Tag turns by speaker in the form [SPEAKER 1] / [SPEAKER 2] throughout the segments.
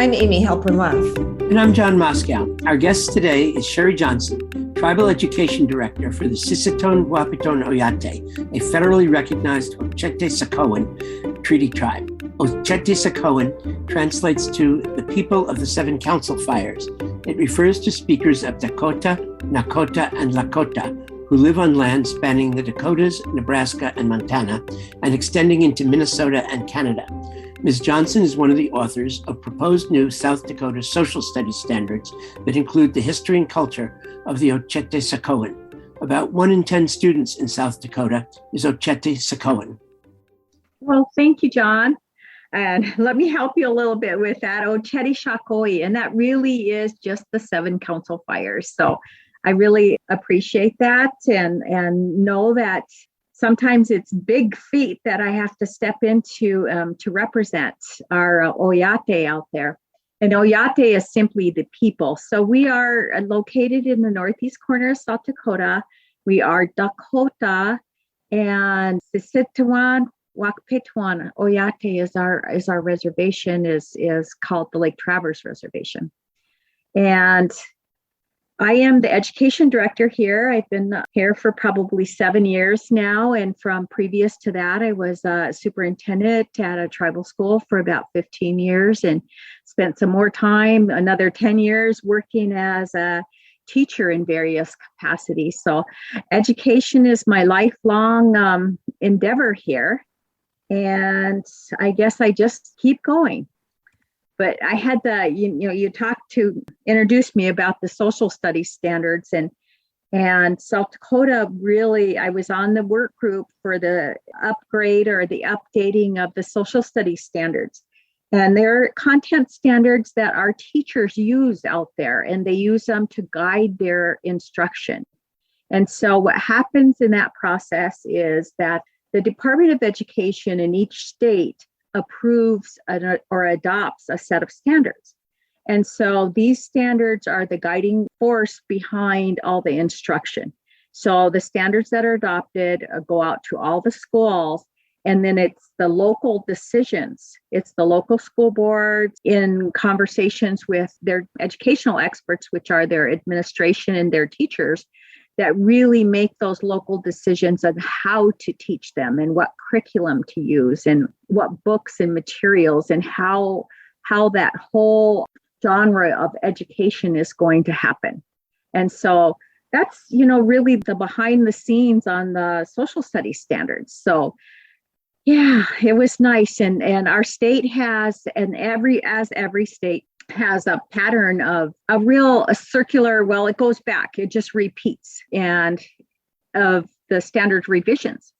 [SPEAKER 1] I'm Amy Halpern-Love.
[SPEAKER 2] And I'm John Moscow. Our guest today is Sherry Johnson, Tribal Education Director for the Sisseton Wahpeton Oyate, a federally recognized Oceti Sakowin Treaty Tribe. Oceti Sakowin translates to the people of the Seven Council Fires. It refers to speakers of Dakota, Nakota, and Lakota, who live on land spanning the Dakotas, Nebraska, and Montana, and extending into Minnesota and Canada. Ms. Johnson is one of the authors of proposed new South Dakota social studies standards that include the history and culture of the Oceti Sakowin. About 1 in 10 students in South Dakota is Oceti Sakowin.
[SPEAKER 3] Well, thank you, John. And let me help you a little bit with that Oceti Sakowin, and that really is just the Seven Council Fires. So I really appreciate that and know that sometimes it's big feat that I have to step into to represent our Oyate out there. And Oyate is simply the people. So we are located in the northeast corner of South Dakota. We are Dakota, and Sisseton Wahpeton Oyate is our reservation, is called the Lake Traverse Reservation. And I am the education director here. I've been here for probably 7 years now. And from previous to that, I was a superintendent at a tribal school for about 15 years and spent some more time, another 10 years, working as a teacher in various capacities. So education is my lifelong endeavor here. And I guess I just keep going. But I had you talked to introduce me about the social studies standards and South Dakota really, I was on the work group for the upgrade or the updating of the social studies standards. And they're content standards that our teachers use out there, and they use them to guide their instruction. And so what happens in that process is that the Department of Education in each state approves or adopts a set of standards. And so these standards are the guiding force behind all the instruction. So the standards that are adopted go out to all the schools, and then it's the local decisions. It's the local school boards in conversations with their educational experts, which are their administration and their teachers, that really make those local decisions on how to teach them and what curriculum to use and what books and materials and how that whole genre of education is going to happen. And so that's, really the behind the scenes on the social studies standards. So yeah, it was nice. And our state has, as every state has a pattern of a circular, well, it goes back, it just repeats, and of the standard revisions.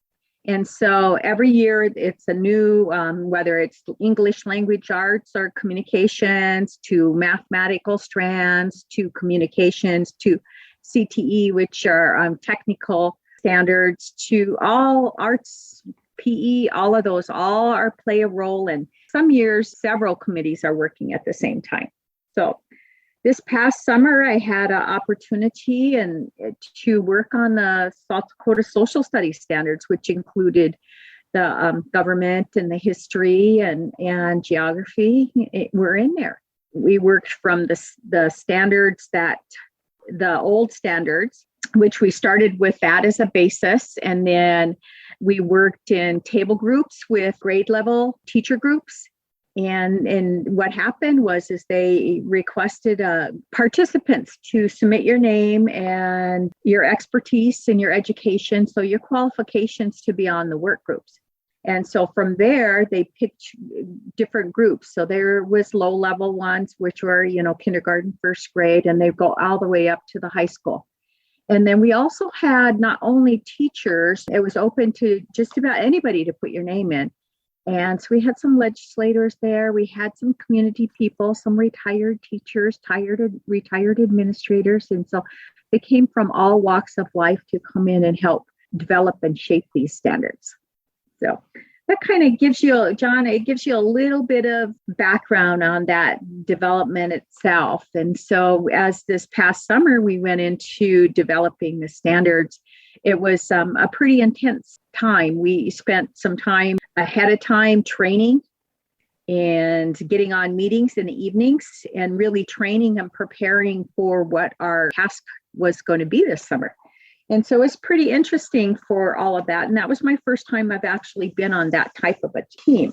[SPEAKER 3] And so every year it's a new, whether it's English language arts or communications, to mathematical strands, to communications, to CTE, which are technical standards, to all arts, PE, all of those all play a role. And some years, several committees are working at the same time. So this past summer, I had an opportunity to work on the South Dakota social studies standards, which included the government and the history and geography. We're in there. We worked from the standards the old standards, which we started with that as a basis. And then we worked in table groups with grade level teacher groups. And what happened was they requested participants to submit your name and your expertise in your education, so your qualifications to be on the work groups. And so from there, they picked different groups. So there was low level ones, which were, kindergarten, first grade, and they go all the way up to the high school. And then we also had not only teachers, it was open to just about anybody to put your name in. And so we had some legislators there. We had some community people, some retired teachers, retired administrators. And so they came from all walks of life to come in and help develop and shape these standards. So that kind of gives you, John, it gives you a little bit of background on that development itself. And so as this past summer, we went into developing the standards, it was a pretty intense time. We spent some time ahead of time training and getting on meetings in the evenings and really training and preparing for what our task was going to be this summer. And so it's pretty interesting for all of that. And that was my first time I've actually been on that type of a team.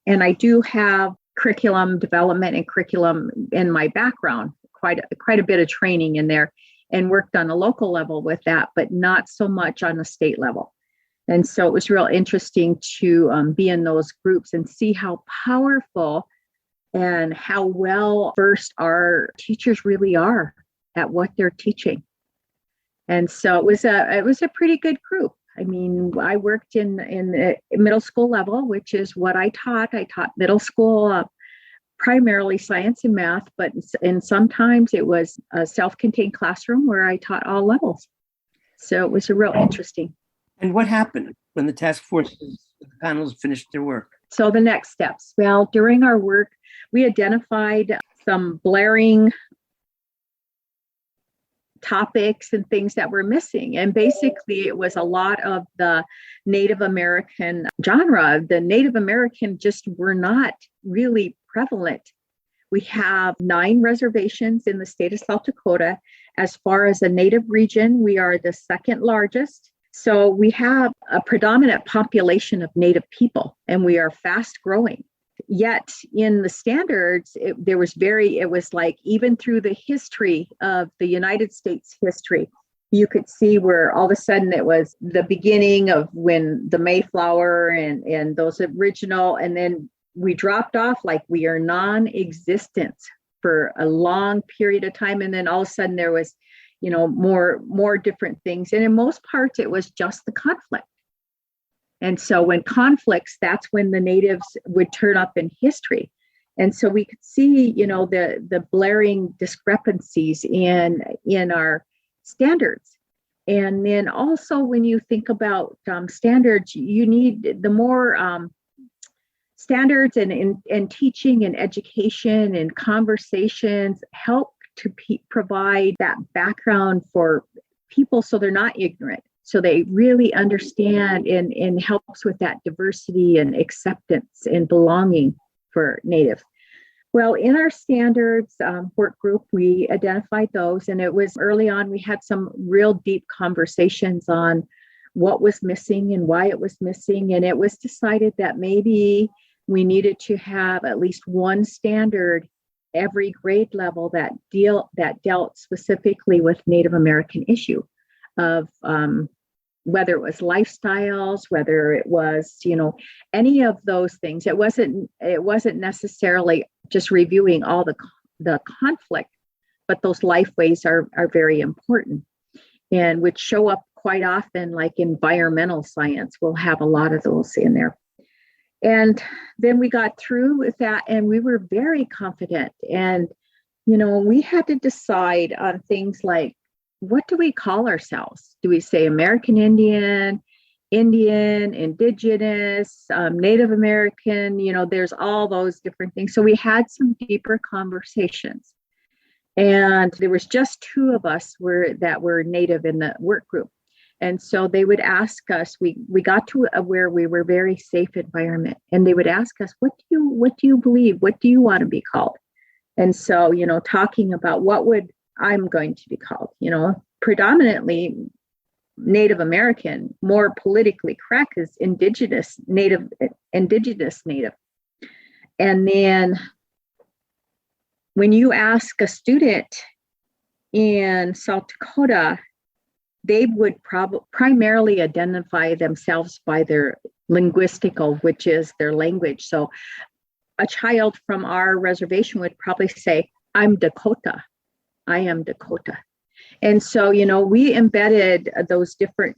[SPEAKER 3] And I do have curriculum development and curriculum in my background, quite a bit of training in there, and worked on a local level with that, but not so much on the state level. And so it was real interesting to be in those groups and see how powerful and how well versed our teachers really are at what they're teaching. And so it was a pretty good group. I mean, I worked in the middle school level, which is what I taught. I taught middle school, primarily science and math, and sometimes it was a self-contained classroom where I taught all levels. So it was a real interesting.
[SPEAKER 2] And what happened when the task forces, the panels finished their work?
[SPEAKER 3] So the next steps. Well, during our work, we identified some blaring topics and things that were missing. And basically, it was a lot of the Native American genre. The Native American just were not really prevalent. We have 9 reservations in the state of South Dakota. As far as a Native region, we are the second largest. So we have a predominant population of Native people, and we are fast growing. Yet in the standards, it was like even through the history of the United States history, you could see where all of a sudden it was the beginning of when the Mayflower and those original, and then we dropped off like we are non-existent for a long period of time. And then all of a sudden there was, more different things. And in most parts, it was just the conflict. And so when conflicts, that's when the natives would turn up in history. And so we could see, the blaring discrepancies in our standards. And then also when you think about standards, you need the more standards and teaching and education and conversations help to provide that background for people so they're not ignorant. So they really understand and helps with that diversity and acceptance and belonging for Native. Well, in our standards work group, we identified those, and it was early on, we had some real deep conversations on what was missing and why it was missing. And it was decided that maybe we needed to have at least one standard every grade level that dealt specifically with Native American issue of whether it was lifestyles, whether it was, any of those things. It wasn't necessarily just reviewing all the conflict, but those lifeways are very important, and which show up quite often, like environmental science will have a lot of those in there. And then we got through with that, and we were very confident. And, we had to decide on things like, what do we call ourselves? Do we say American Indian, Indigenous, Native American? There's all those different things. So we had some deeper conversations. And there was just 2 of us that were Native in the work group. And so they would ask us, we got to where we were very safe environment. And they would ask us, what do you believe? What do you want to be called? And so, talking about what would I'm going to be called, predominantly Native American, more politically correct is Indigenous Native. And then when you ask a student in South Dakota, they would primarily identify themselves by their linguistical, which is their language. So a child from our reservation would probably say, I'm Dakota. I am Dakota. And so, we embedded those different,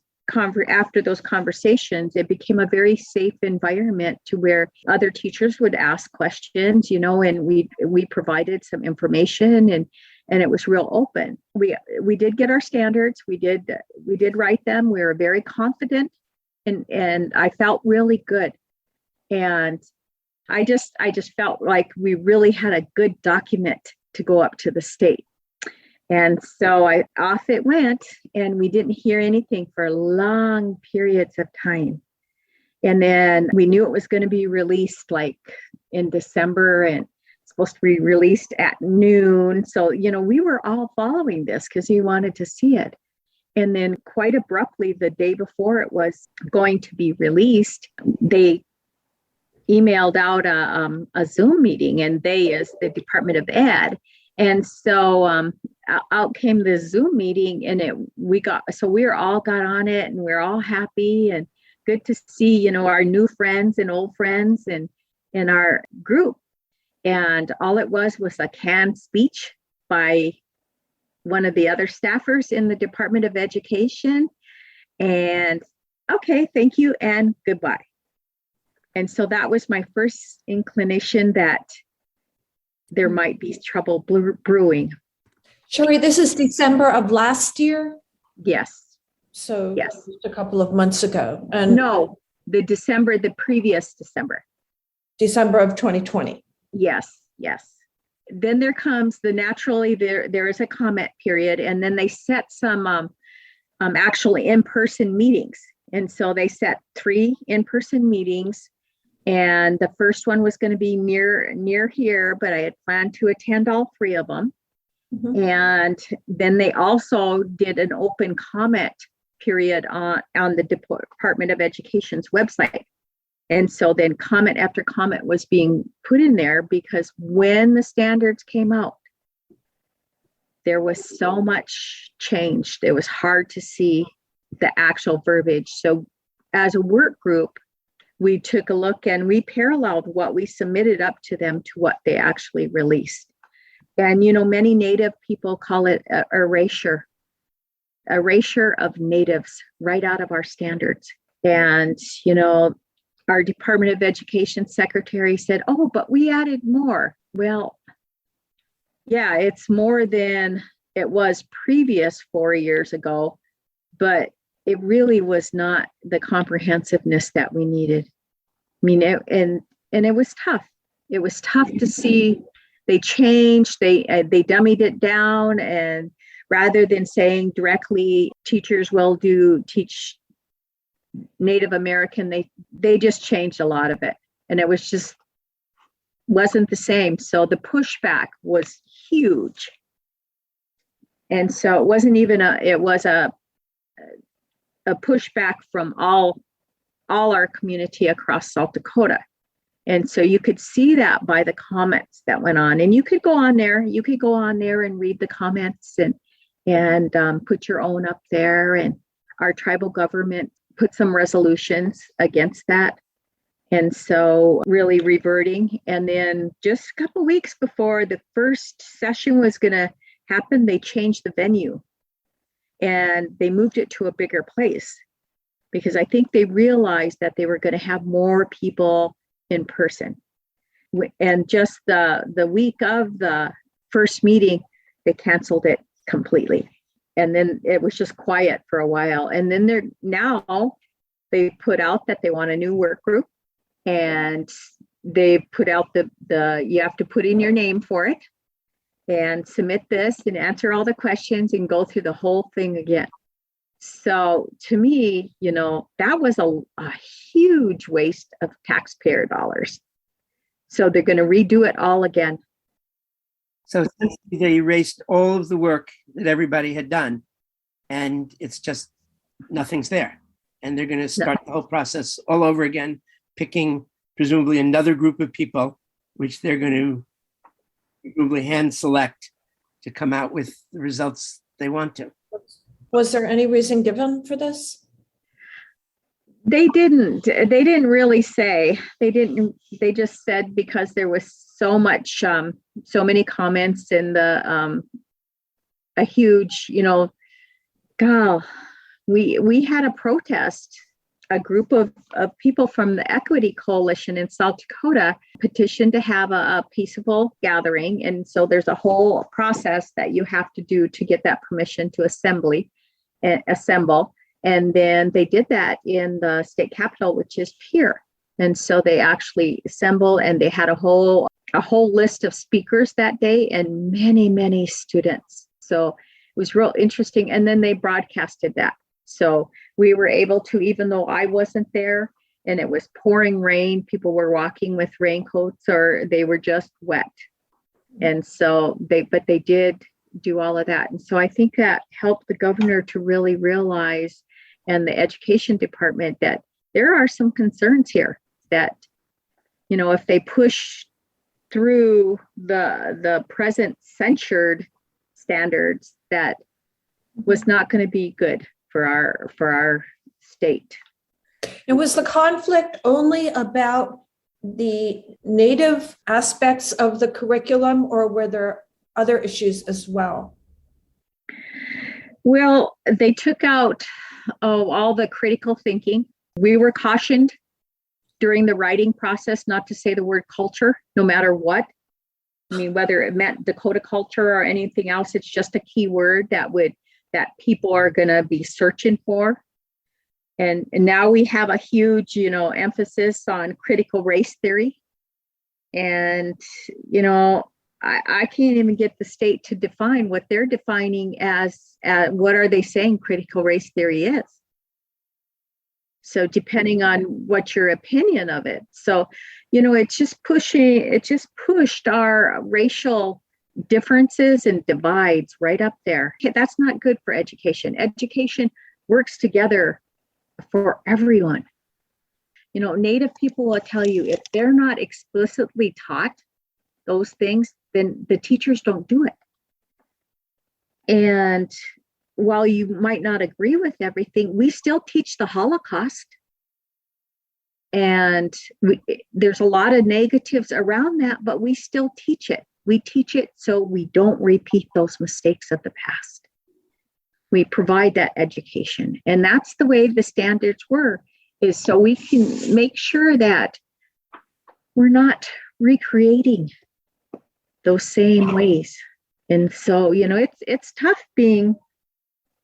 [SPEAKER 3] after those conversations, it became a very safe environment to where other teachers would ask questions, and we provided some information, and it was real open. We did get our standards. We did write them. We were very confident, and I felt really good. And I just felt like we really had a good document to go up to the state. And so off it went, and we didn't hear anything for long periods of time. And then we knew it was going to be released like in December and supposed to be released at noon. So, we were all following this because we wanted to see it. And then quite abruptly, the day before it was going to be released, they emailed out a Zoom meeting, and they is the Department of Ed. And so out came the Zoom meeting, and we all got on it, and we're all happy and good to see, our new friends and old friends and in our group. And all it was a canned speech by one of the other staffers in the Department of Education. And okay, thank you and goodbye. And so that was my first inclination that there might be trouble brewing.
[SPEAKER 1] Sherry, this is December of last year?
[SPEAKER 3] Yes.
[SPEAKER 1] So
[SPEAKER 3] yes,
[SPEAKER 1] just a couple of months ago. And
[SPEAKER 3] no, the previous December.
[SPEAKER 1] December of 2020.
[SPEAKER 3] Yes. Then there comes naturally there is a comment period, and then they set some actually in-person meetings. And so they set 3 in-person meetings, and the first one was going to be near here, but I had planned to attend all 3 of them. Mm-hmm. And then they also did an open comment period on the Department of Education's website. And so then comment after comment was being put in there, because when the standards came out, there was so much changed. It was hard to see the actual verbiage. So as a work group, we took a look and we paralleled what we submitted up to them to what they actually released. And, many Native people call it erasure of Natives right out of our standards. And, our Department of Education secretary said, oh, but we added more. Well, yeah, it's more than it was previous 4 years ago, but it really was not the comprehensiveness that we needed. I mean, and it was tough. It was tough to see. They changed, they dummied it down, and rather than saying directly teachers will teach Native American, they just changed a lot of it, and it wasn't the same. So the pushback was huge, and so it wasn't even it was a pushback from all our community across South Dakota. And so you could see that by the comments that went on, and you could go on there and read the comments and put your own up there. And our tribal government put some resolutions against that. And so really reverting. And then just a couple of weeks before the first session was going to happen, they changed the venue and they moved it to a bigger place, because I think they realized that they were going to have more people in person. And just the week of the first meeting, they canceled it completely. And then it was just quiet for a while. And then they put out that they want a new work group, and they put out you have to put in your name for it and submit this and answer all the questions and go through the whole thing again. So to me, that was a huge waste of taxpayer dollars. So they're going to redo it all again.
[SPEAKER 2] So essentially they erased all of the work that everybody had done, and it's just nothing's there. And they're going to start the whole process all over again, picking presumably another group of people, which they're going to presumably hand select to come out with the results they want to.
[SPEAKER 1] Was there any reason given for this?
[SPEAKER 3] They didn't really say. They just said because there was so many comments and a huge, we had a protest. A group of people from the Equity Coalition in South Dakota petitioned to have a peaceful gathering. And so there's a whole process that you have to do to get that permission to assemble. And then they did that in the state capitol, which is here. And so they actually assembled, and they had a whole list of speakers that day and many, many students. So it was real interesting. And then they broadcasted that. So we were able to, even though I wasn't there, and it was pouring rain. People were walking with raincoats or they were just wet. And so they did do all of that. And so I think that helped the governor to really realize, and the education department, that there are some concerns here that, if they push through the present censured standards, that was not going to be good for our state.
[SPEAKER 1] And was the conflict only about the Native aspects of the curriculum, or were there other issues as well?
[SPEAKER 3] Well, they took out all the critical thinking. We were cautioned during the writing process not to say the word culture, no matter what. I mean, whether it meant Dakota culture or anything else, it's just a key word that people are going to be searching for. And now we have a huge, emphasis on critical race theory. And, I can't even get the state to define what they're defining as what are they saying critical race theory is. So depending on what your opinion of it. So, it just pushed our racial differences and divides right up there. That's not good for education. Education works together for everyone. Native people will tell you, if they're not explicitly taught those things, then the teachers don't do it. And while you might not agree with everything, we still teach the Holocaust. And there's a lot of negatives around that, but we still teach it. We teach it so we don't repeat those mistakes of the past. We provide that education. And that's the way the standards were, is so we can make sure that we're not recreating those same ways. And so, it's tough being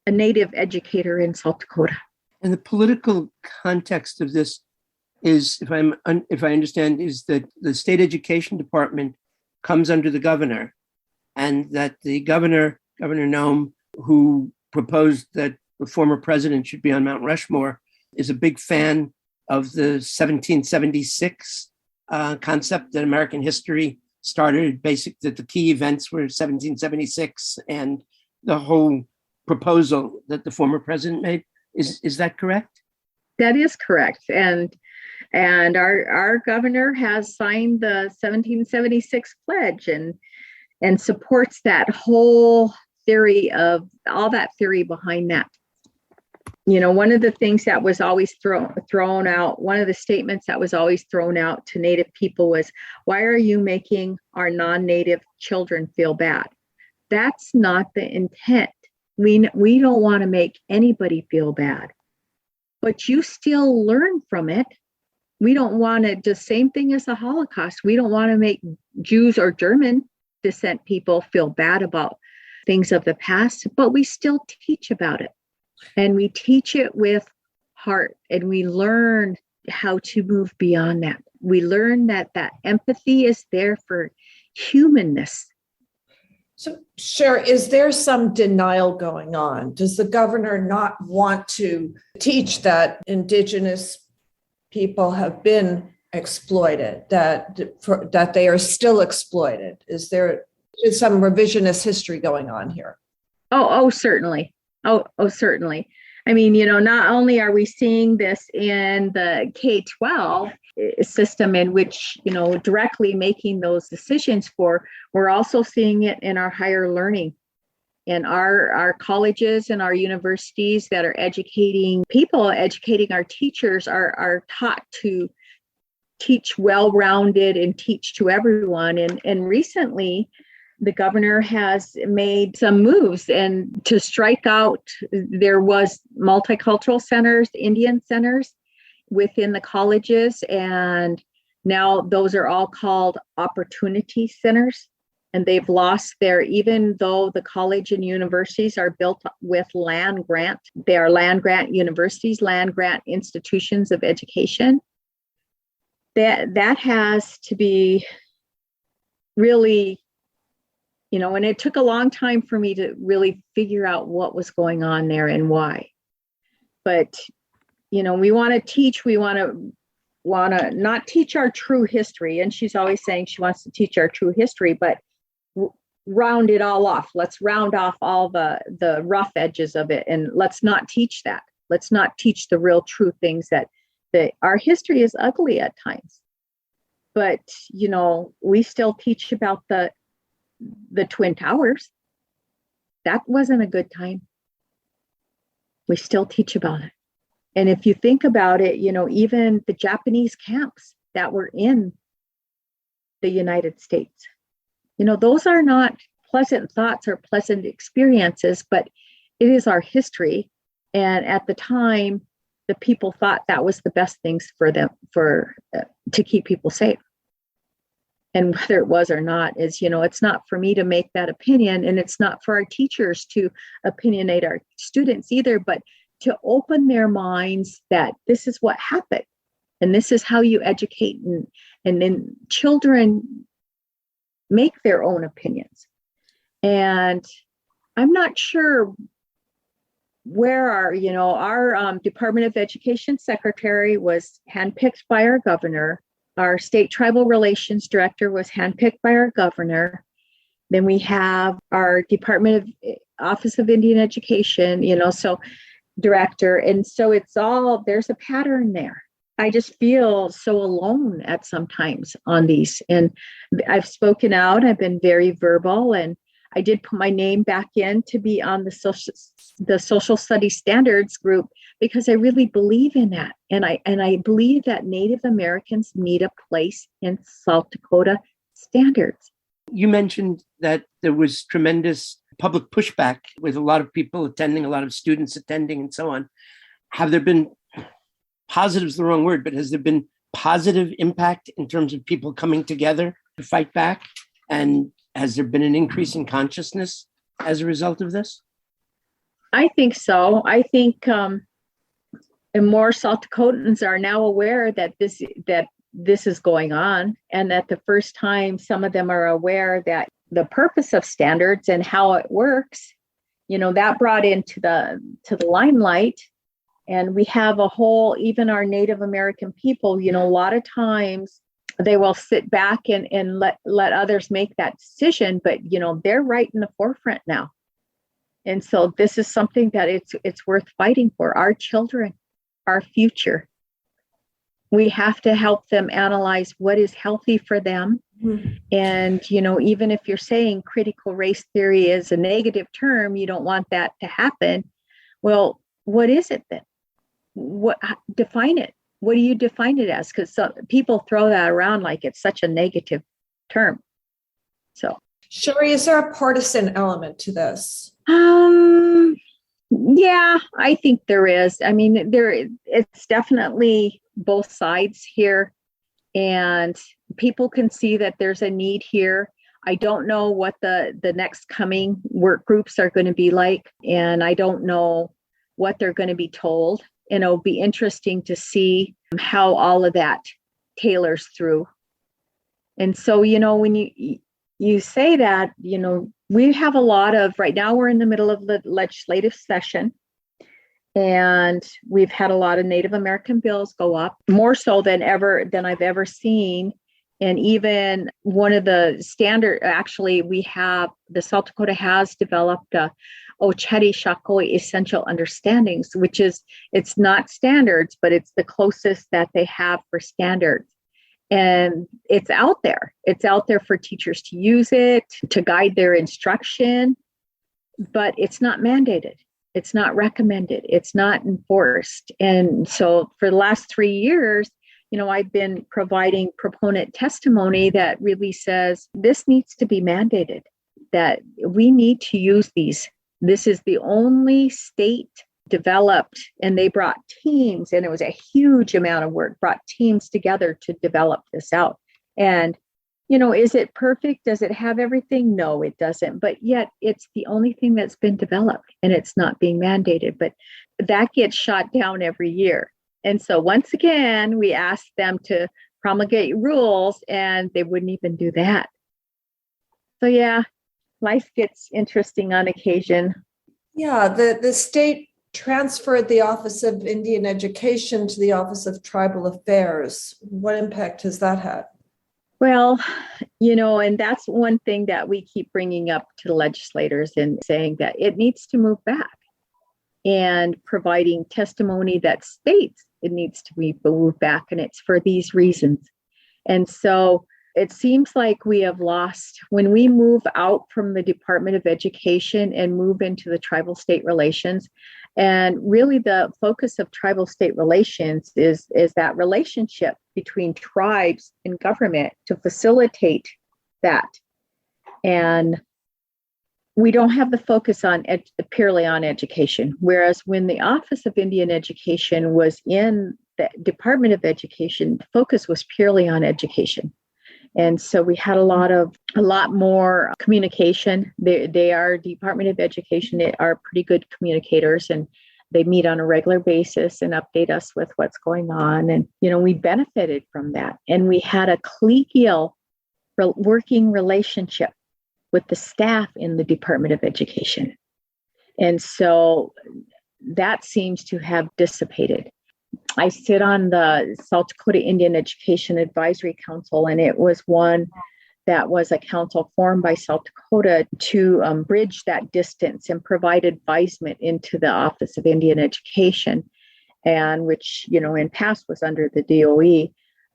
[SPEAKER 3] a Native educator in South Dakota.
[SPEAKER 2] And the political context of this is, if I understand, is that the state education department comes under the governor, and that the Governor Nome, who proposed that the former president should be on Mount Rushmore, is a big fan of the 1776 concept that American history started, that the key events were 1776, and the whole proposal that the former president made. Is that correct?
[SPEAKER 3] That is correct. And our governor has signed the 1776 pledge and supports that whole theory of all that theory behind that. One of the things that was always thrown out, one of the statements that was always thrown out to Native people was, why are you making our non-Native children feel bad? That's not the intent. We don't want to make anybody feel bad, but you still learn from it. We don't want to, the same thing as the Holocaust. We don't want to make Jews or German descent people feel bad about things of the past, but we still teach about it. And we teach it with heart, and we learn how to move beyond that. We learn that empathy is there for humanness.
[SPEAKER 1] So, Sher, is there some denial going on? Does the governor not want to teach that Indigenous people have been exploited, that they are still exploited? Is there some revisionist history going on here?
[SPEAKER 3] Oh, certainly. Oh, certainly. I mean, not only are we seeing this in the K-12 system in which, directly making those decisions for, we're also seeing it in our higher learning, in our colleges and our universities that are educating people, educating our teachers are taught to teach well-rounded and teach to everyone. And recently, the governor has made some moves and to strike out, there was multicultural centers, Indian centers within the colleges. And now those are all called opportunity centers. And they've lost even though the college and universities are built with land grant, they are land grant universities, land grant institutions of education. That has to be really, and it took a long time for me to really figure out what was going on there and why. But, we want to teach, we want to want to not teach our true history. And she's always saying she wants to teach our true history, but round it all off. Let's round off all the rough edges of it. And let's not teach that. Let's not teach the real true things that our history is ugly at times. But, we still teach about the Twin Towers. That wasn't a good time. We still teach about it. And if you think about it, even the Japanese camps that were in the United States, those are not pleasant thoughts or pleasant experiences, but it is our history. And at the time, the people thought that was the best things for them to keep people safe. And whether it was or not is, it's not for me to make that opinion, and it's not for our teachers to opinionate our students either, but to open their minds that this is what happened and this is how you educate, and then children make their own opinions. And I'm not sure where our Department of Education secretary was handpicked by our governor. Our state tribal relations director was handpicked by our governor. Then we have our Department of Office of Indian Education, so director. And so there's a pattern there. I just feel so alone at sometimes on these. And I've spoken out, I've been very verbal, and I did put my name back in to be on the social studies standards group, because I really believe in that. And I believe that Native Americans need a place in South Dakota standards.
[SPEAKER 2] You mentioned that there was tremendous public pushback with a lot of people attending, a lot of students attending, and so on. Have there been, positive is the wrong word, but has there been positive impact in terms of people coming together to fight back? And has there been an increase in consciousness as a result of this?
[SPEAKER 3] I think so. I think and more South Dakotans are now aware that this is going on, and that the first time some of them are aware that the purpose of standards and how it works, that brought into the limelight. And we have even our Native American people, a lot of times they will sit back and let others make that decision, but they're right in the forefront now. And so this is something that it's worth fighting for. Our children, our future. We have to help them analyze what is healthy for them. Mm-hmm. And, even if you're saying critical race theory is a negative term, you don't want that to happen. Well, what is it then? Define it. What do you define it as? Because people throw that around like it's such a negative term. So,
[SPEAKER 1] Sherry, is there a partisan element to this?
[SPEAKER 3] Yeah, I think there is. I mean, it's definitely both sides here, and people can see that there's a need here. I don't know what the next coming work groups are going to be like, and I don't know what they're going to be told. And it'll be interesting to see how all of that tailors through. And so, when you say that, we have a lot of, right now we're in the middle of the legislative session, and we've had a lot of Native American bills go up, more so than I've ever seen. And even one of the we have, the South Dakota has developed a Oceti Sakowin Essential Understandings, which it's not standards, but it's the closest that they have for standards. And it's out there. It's out there for teachers to use it, to guide their instruction, but it's not mandated. It's not recommended. It's not enforced. And so for the last 3 years, I've been providing proponent testimony that really says this needs to be mandated, that we need to use these. This is the only state developed, and they brought teams, and it was a huge amount of work, brought teams together to develop this out. And, is it perfect? Does it have everything? No, it doesn't. But yet it's the only thing that's been developed, and it's not being mandated, but that gets shot down every year. And so once again, we asked them to promulgate rules, and they wouldn't even do that. So yeah, life gets interesting on occasion.
[SPEAKER 1] Yeah, the state transferred the Office of Indian Education to the Office of Tribal Affairs. What impact has that had?
[SPEAKER 3] Well, and that's one thing that we keep bringing up to the legislators and saying that it needs to move back, and providing testimony that states it needs to be moved back, and it's for these reasons. And so it seems like we have lost, when we move out from the Department of Education and move into the tribal state relations. And really the focus of tribal state relations is that relationship between tribes and government to facilitate that. And we don't have the focus on purely on education. Whereas when the Office of Indian Education was in the Department of Education, the focus was purely on education. And so we had a lot more communication. They are Department of Education. They are pretty good communicators, and they meet on a regular basis and update us with what's going on. And, we benefited from that. And we had a collegial working relationship with the staff in the Department of Education. And so that seems to have dissipated. I sit on the South Dakota Indian Education Advisory Council, and it was one that was a council formed by South Dakota to bridge that distance and provide advisement into the Office of Indian Education, and which, in past was under the DOE.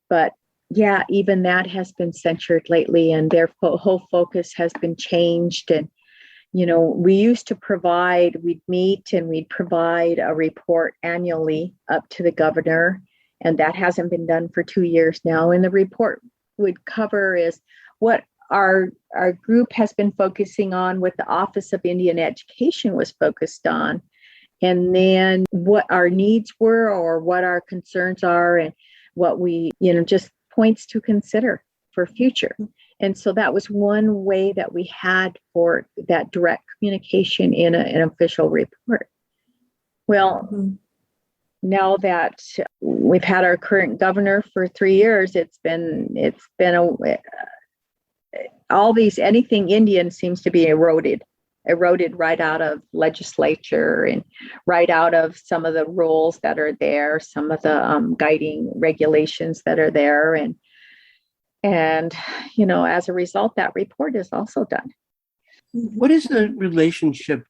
[SPEAKER 3] But yeah, even that has been censured lately, and their whole focus has been changed. And we used to we'd meet and we'd provide a report annually up to the governor, and that hasn't been done for 2 years now. And the report would cover is what our group has been focusing on, what the Office of Indian Education was focused on, and then what our needs were or what our concerns are, and what we, just points to consider for future. And so that was one way that we had for that direct communication in an official report. Well, now that we've had our current governor for 3 years, it's been all these, anything Indian seems to be eroded right out of legislature and right out of some of the rules that are there, some of the guiding regulations that are there. And as a result, that report is also done.
[SPEAKER 2] What is the relationship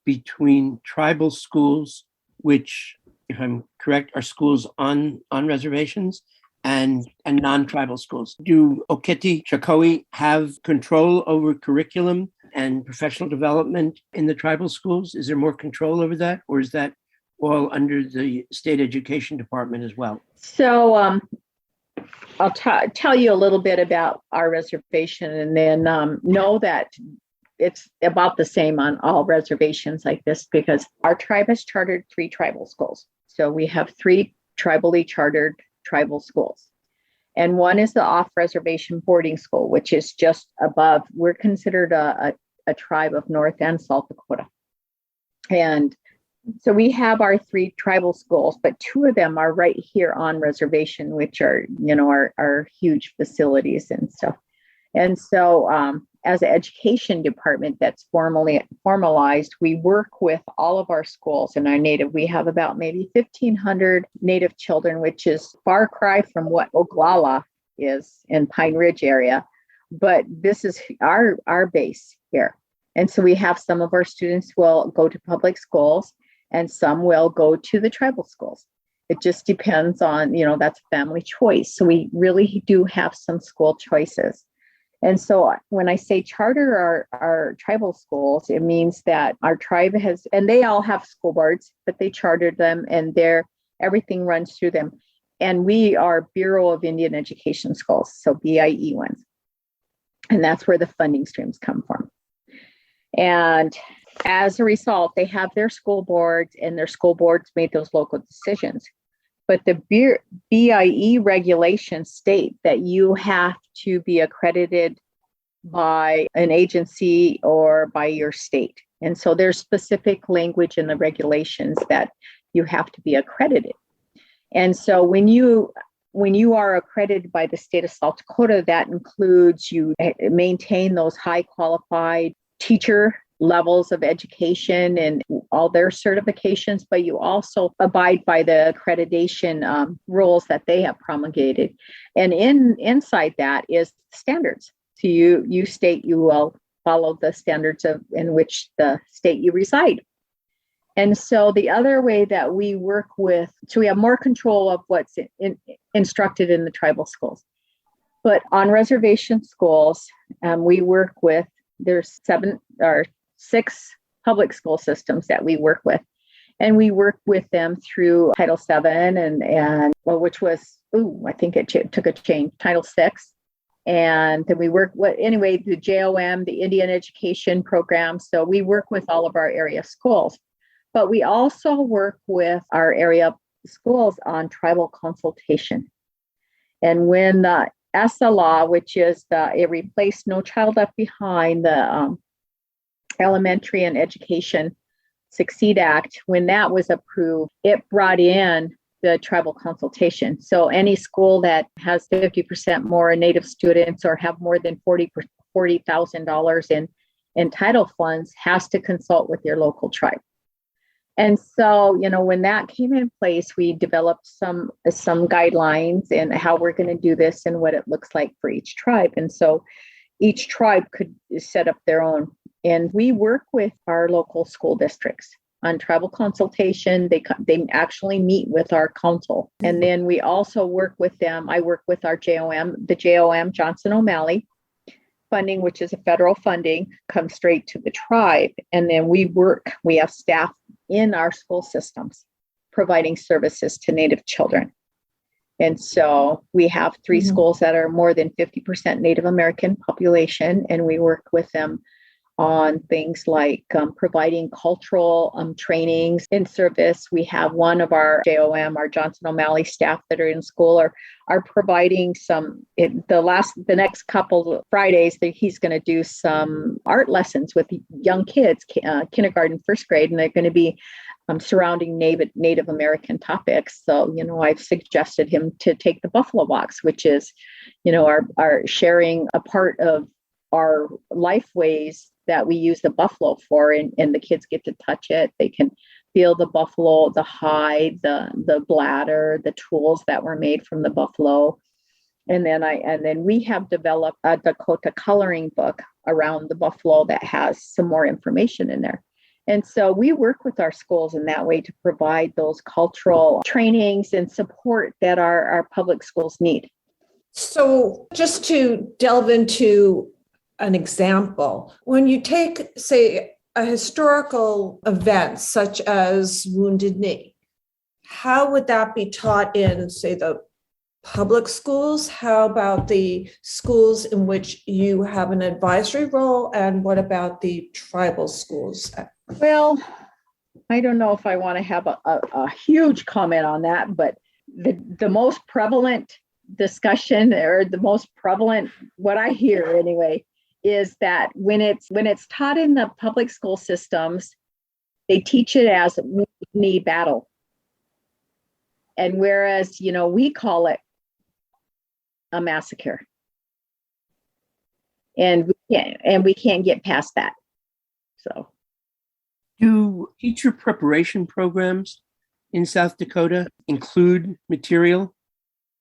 [SPEAKER 2] between tribal schools, which, if I'm correct, are schools on reservations, and non-tribal schools? Do Oceti Sakowin have control over curriculum and professional development in the tribal schools? Is there more control over that, or is that all under the state education department as well?
[SPEAKER 3] So I'll tell you a little bit about our reservation, and then know that it's about the same on all reservations like this, because our tribe has chartered 3 tribal schools. So we have 3 tribally chartered tribal schools. And one is the off-reservation boarding school, which is just above. We're considered a tribe of North and South Dakota. And so we have our 3 tribal schools, but 2 of them are right here on reservation, which are, our huge facilities and stuff. And so as an education department that's formalized, we work with all of our schools in our native. We have about maybe 1,500 native children, which is far cry from what Oglala is in Pine Ridge area. But this is our base here. And so we have some of our students will go to public schools, and some will go to the tribal schools. It just depends on, that's family choice. So we really do have some school choices. And so when I say charter our tribal schools, it means that our tribe has, and they all have school boards, but they chartered them, and everything runs through them. And we are Bureau of Indian Education schools, so BIE ones. And that's where the funding streams come from. And as a result, they have their school boards, and their school boards made those local decisions. But the BIE regulations state that you have to be accredited by an agency or by your state. And so there's specific language in the regulations that you have to be accredited. And so when you are accredited by the state of South Dakota, that includes you maintain those high qualified teacher levels of education and all their certifications, but you also abide by the accreditation rules that they have promulgated. And inside that is standards. So you state you will follow the standards in which the state you reside. And so the other way that we work with, so we have more control of what's instructed in the tribal schools. But on reservation schools, we work with, there's 6 public school systems that we work with. And we work with them through Title VII and which was, I think it took a change, Title VI. And then we work with, the JOM, the Indian Education Program. So we work with all of our area schools. But we also work with our area schools on tribal consultation. And when the ESSA law, which is it replaced No Child Left Behind, the Elementary and Education Succeed Act, when that was approved, it brought in the tribal consultation. So any school that has 50% more Native students or have more than $40,000 in title funds has to consult with your local tribe. And so, when that came in place, we developed some guidelines and how we're going to do this and what it looks like for each tribe. And so each tribe could set up their own. And we work with our local school districts on tribal consultation. They actually meet with our council. And then we also work with them. I work with our the JOM, Johnson O'Malley funding, which is a federal funding, comes straight to the tribe. And then we have staff in our school systems providing services to Native children. And so we have 3 schools that are more than 50% Native American population, and we work with them on things like providing cultural trainings in service. We have one of our JOM, our Johnson O'Malley staff that are in school are providing the next couple of Fridays that he's going to do some art lessons with young kids, kindergarten, first grade, and they're going to be surrounding Native American topics. So, I've suggested him to take the buffalo walks, which is, our sharing a part of our life ways that we use the buffalo for, and the kids get to touch it. They can feel the buffalo, the hide, the bladder, the tools that were made from the buffalo. And then we have developed a Dakota coloring book around the buffalo that has some more information in there. And so we work with our schools in that way to provide those cultural trainings and support that our public schools need.
[SPEAKER 1] So just to delve into an example, when you take, say, a historical event such as Wounded Knee, how would that be taught in, say, the public schools? How about the schools in which you have an advisory role? And what about the tribal schools?
[SPEAKER 3] Well, I don't know if I want to have a huge comment on that, but the most prevalent discussion, or the most prevalent, what I hear anyway, is that when it's taught in the public school systems, they teach it as knee battle. And whereas, we call it a massacre. And we can't get past that. So,
[SPEAKER 2] do teacher preparation programs in South Dakota include material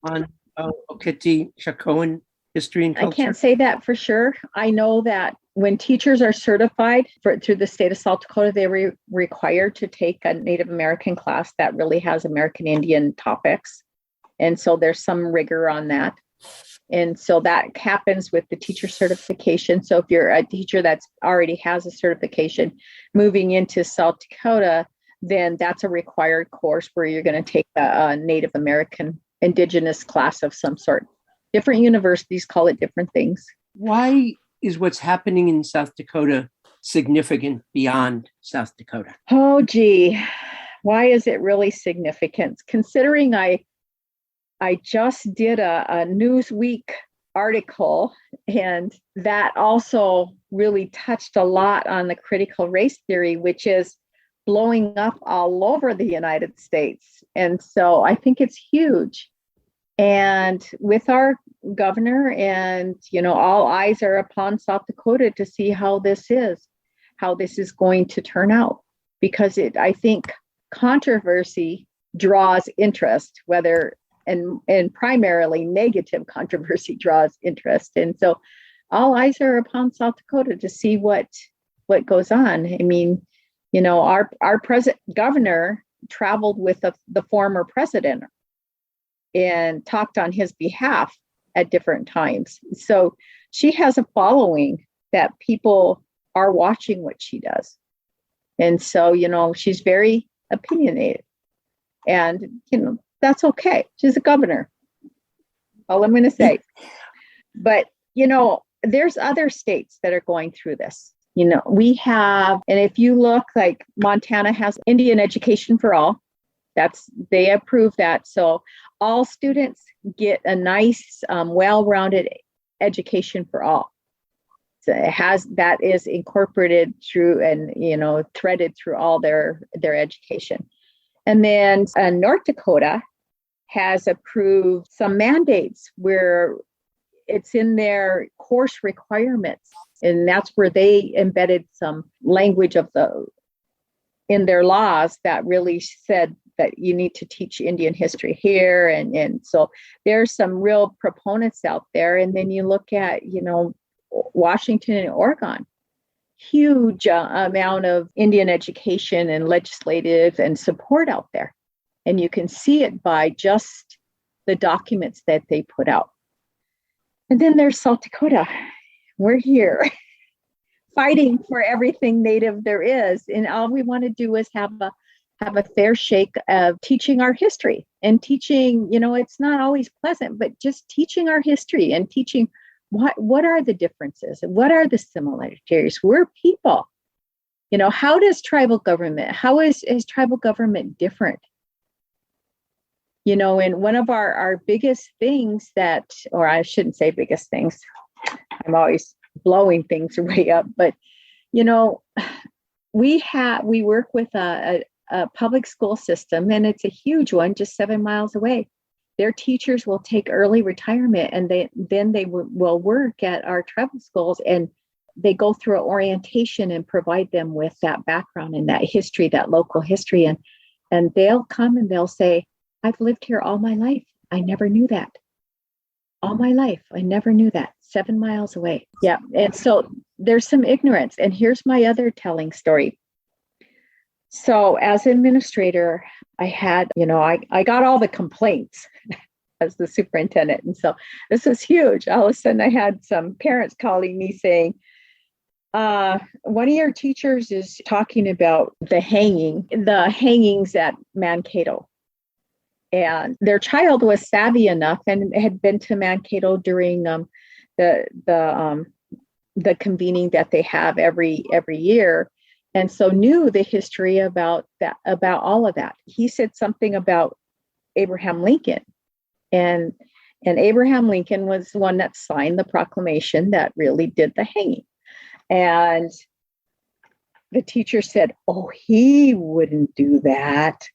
[SPEAKER 2] on Oceti Sakowin history and culture?
[SPEAKER 3] I can't say that for sure. I know that when teachers are certified through the state of South Dakota, they're required to take a Native American class that really has American Indian topics. And so there's some rigor on that. And so that happens with the teacher certification. So if you're a teacher that's already has a certification moving into South Dakota, then that's a required course where you're going to take a Native American Indigenous class of some sort. Different universities call it different things.
[SPEAKER 2] Why is what's happening in South Dakota significant beyond South Dakota?
[SPEAKER 3] Oh, gee, why is it really significant? Considering I just did a Newsweek article, and that also really touched a lot on the critical race theory, which is blowing up all over the United States. And so I think it's huge. And with our governor and, all eyes are upon South Dakota to see how how this is going to turn out, because I think controversy draws interest, and primarily negative controversy draws interest. And so all eyes are upon South Dakota to see what goes on. I mean, our governor traveled with the former president and talked on his behalf at different times. So she has a following that people are watching what she does. And so, she's very opinionated. And, that's okay. She's a governor. All I'm going to say. But, there's other states that are going through this. We have, and if you look, like Montana has Indian education for all. They approve that. So all students get a nice, well-rounded education for all. So that is incorporated through and, threaded through all their education. And then North Dakota has approved some mandates where it's in their course requirements. And that's where they embedded some language in their laws that really said that you need to teach Indian history here. And so there's some real proponents out there. And then you look at, Washington and Oregon, huge amount of Indian education and legislative and support out there. And you can see it by just the documents that they put out. And then there's South Dakota. We're here fighting for everything Native there is. And all we want to do is have a fair shake of teaching our history and teaching, it's not always pleasant, but just teaching our history and teaching what are the differences and what are the similarities. We're people. How does tribal government, how is tribal government different? And one of our biggest things or I shouldn't say biggest things, I'm always blowing things way up, but, we work with a public school system, and it's a huge one, just 7 miles away. Their teachers will take early retirement, and then they will work at our tribal schools, and they go through an orientation and provide them with that background and that history, that local history. And they'll come and they'll say, I've lived here all my life. I never knew that. All my life, I never knew that. 7 miles away. Yeah. And so there's some ignorance. And here's my other telling story. So as administrator, I had, I got all the complaints as the superintendent. And so this is huge. All of a sudden I had some parents calling me saying, one of your teachers is talking about the hangings at Mankato. And their child was savvy enough and had been to Mankato during the convening that they have every year, and so knew the history about all of that. He said something about Abraham Lincoln, and Abraham Lincoln was the one that signed the proclamation that really did the hanging. And the teacher said, "Oh, he wouldn't do that."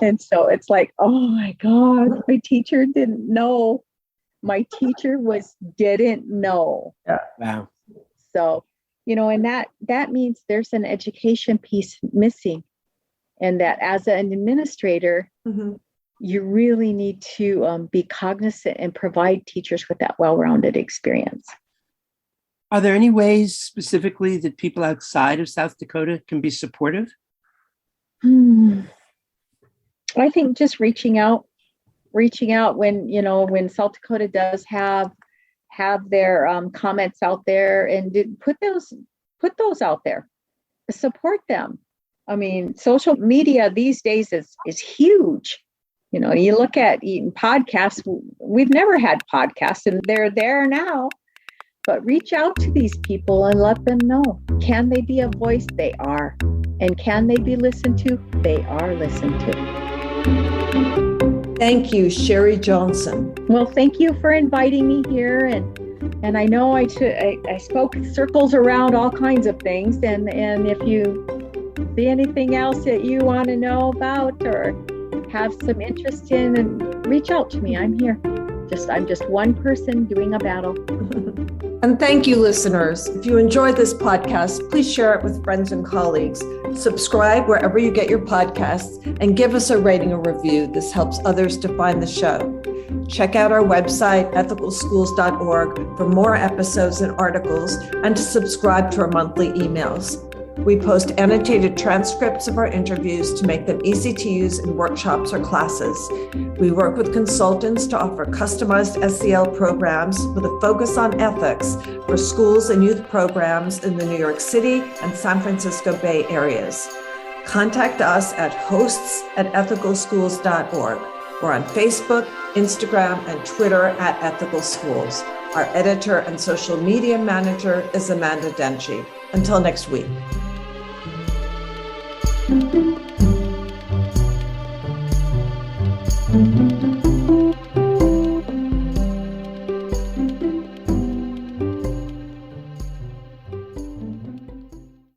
[SPEAKER 3] And so it's like, oh my God, my teacher didn't know. My teacher didn't know.
[SPEAKER 2] Yeah. Wow.
[SPEAKER 3] So, and that means there's an education piece missing. And that as an administrator, you really need to be cognizant and provide teachers with that well-rounded experience.
[SPEAKER 2] Are there any ways specifically that people outside of South Dakota can be supportive?
[SPEAKER 3] I think just reaching out when South Dakota does have their comments out there, and put those out there, support them. I mean, social media these days is huge. You look at podcasts, we've never had podcasts, and they're there now, but reach out to these people and let them know, can they be a voice? They are. And can they be listened to? They are listened to.
[SPEAKER 1] Thank you, Sherry Johnson.
[SPEAKER 3] Well, thank you for inviting me here. And I know I spoke circles around all kinds of things. And if you see anything else that you want to know about or have some interest in, and reach out to me. I'm here. I'm just one person doing a battle.
[SPEAKER 1] And thank you, listeners. If you enjoyed this podcast, please share it with friends and colleagues. Subscribe wherever you get your podcasts and give us a rating or review. This helps others to find the show. Check out our website, ethicalschools.org, for more episodes and articles, and to subscribe to our monthly emails. We post annotated transcripts of our interviews to make them easy to use in workshops or classes. We work with consultants to offer customized SEL programs with a focus on ethics for schools and youth programs in the New York City and San Francisco Bay areas. Contact us at hosts@ethicalschools.org. We're on Facebook, Instagram, and Twitter at Ethical Schools. Our editor and social media manager is Amanda Denchi. Until next week.